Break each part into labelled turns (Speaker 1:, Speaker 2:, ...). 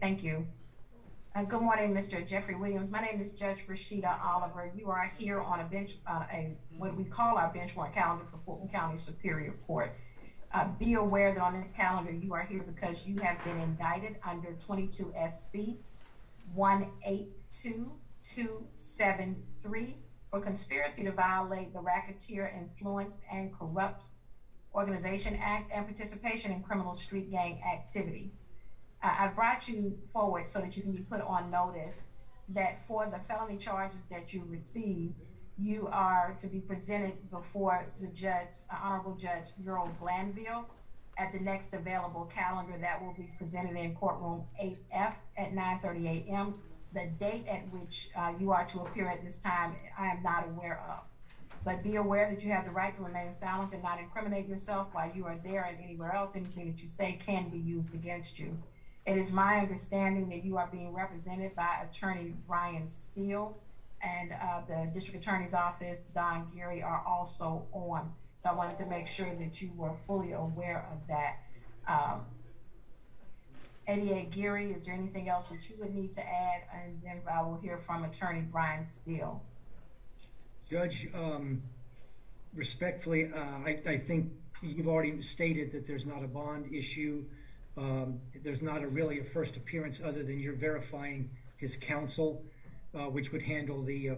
Speaker 1: thank you. Good morning, Mr. Jeffrey Williams. My name is Judge Rashida Oliver. You are here on a bench, what we call our bench warrant calendar for Fulton County Superior Court. Be aware that on this calendar, you are here because you have been indicted under 22 SC 182273 for conspiracy to violate the Racketeer Influence and Corrupt Organization Act and participation in criminal street gang activity. I brought you forward so that you can be put on notice that for the felony charges that you received, you are to be presented before the judge, Honorable Judge Earl Glanville, at the next available calendar that will be presented in courtroom 8F at 9:30 a.m. The date at which you are to appear at this time, I am not aware of. But be aware that you have the right to remain silent and not incriminate yourself while you are there and anywhere else. Anything that you say can be used against you. It is my understanding that you are being represented by Attorney Brian Steele, and the District Attorney's Office, Don Geary, are also on. So I wanted to make sure that you were fully aware of that. ADA Geary, is there anything else that you would need to add? And then I will hear from Attorney Brian Steele.
Speaker 2: Judge, respectfully, I think you've already stated that there's not a bond issue. There's not really a first appearance other than you're verifying his counsel, which would handle the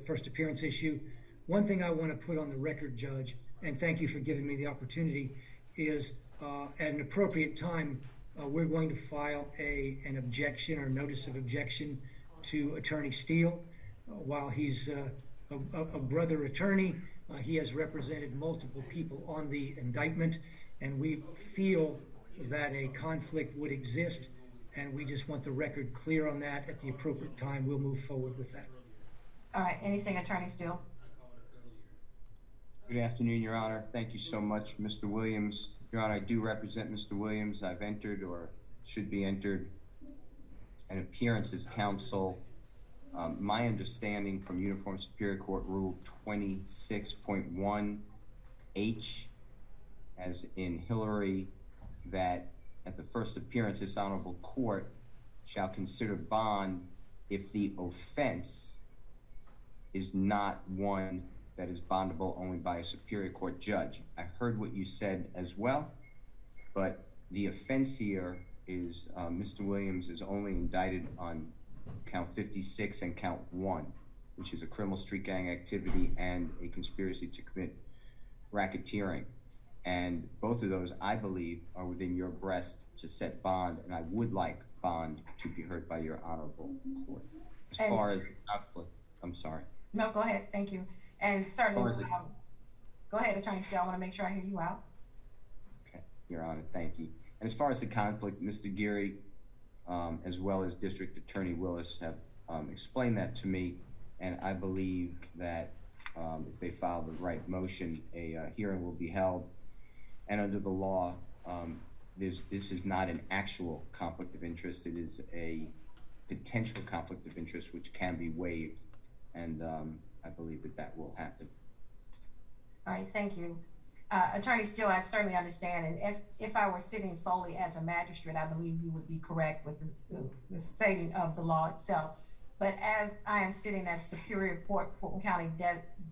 Speaker 2: first appearance issue. One thing I want to put on the record, Judge, and thank you for giving me the opportunity, is at an appropriate time, we're going to file an objection or notice of objection to Attorney Steele. While he's a brother attorney, he has represented multiple people on the indictment, and we feel that a conflict would exist, and we just want the record clear on that. At the appropriate time, we'll move forward with that.
Speaker 1: All right, anything, Attorney Steele?
Speaker 3: Good afternoon, Your Honor. Thank you so much, Mr. Williams. Your Honor, I do represent Mr. Williams. I've entered, or should be entered, an appearance as counsel. My understanding from Uniform Superior Court Rule 26.1H, as in Hillary, that at the first appearance, this honorable court shall consider bond if the offense is not one that is bondable only by a Superior Court judge. I heard what you said as well, but the offense here is Mr. Williams is only indicted on count 56 and count 1, which is a criminal street gang activity and a conspiracy to commit racketeering. And both of those, I believe, are within your breast to set bond, and I would like bond to be heard by your honorable court. As far as conflict, I'm sorry.
Speaker 1: No, go ahead. Thank you. And certainly, go ahead, Attorney Steele. I want to make sure I hear you out.
Speaker 3: Okay, Your Honor, thank you. And as far as the conflict, Mr. Geary, as well as District Attorney Willis, have explained that to me, and I believe that if they file the right motion, a hearing will be held. And under the law, this is not an actual conflict of interest. It is a potential conflict of interest which can be waived, and I believe that will happen.
Speaker 1: All right, thank you. Attorney Steele, I certainly understand, and if I were sitting solely as a magistrate, I believe you would be correct with the stating of the law itself. But as I am sitting as Superior Court Fulton County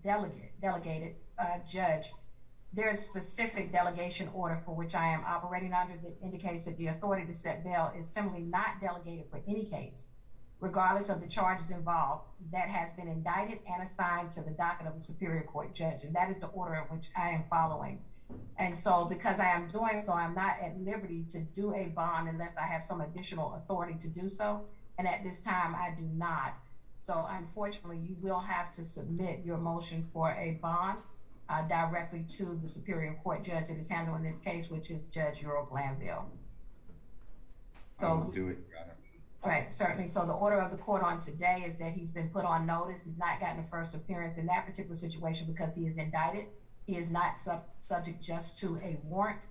Speaker 1: delegated judge, there is a specific delegation order for which I am operating under that indicates that the authority to set bail is simply not delegated for any case, regardless of the charges involved, that has been indicted and assigned to the docket of a Superior Court judge. And that is the order in which I am following. And so because I am doing so, I'm not at liberty to do a bond unless I have some additional authority to do so. And at this time, I do not. So unfortunately, you will have to submit your motion for a bond directly to the Superior Court judge that is handling this case, which is Judge Earl Glanville. So
Speaker 3: I will do it, Your Honor.
Speaker 1: Right, certainly. So the order of the court on today is that he's been put on notice. He's not gotten a first appearance in that particular situation because he is indicted. He is not subject just to a warrant,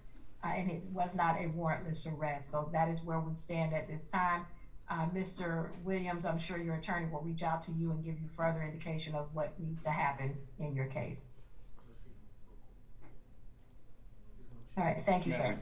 Speaker 1: and it was not a warrantless arrest. So that is where we stand at this time. Mr. Williams, I'm sure your attorney will reach out to you and give you further indication of what needs to happen in your case. All right, thank you, sir.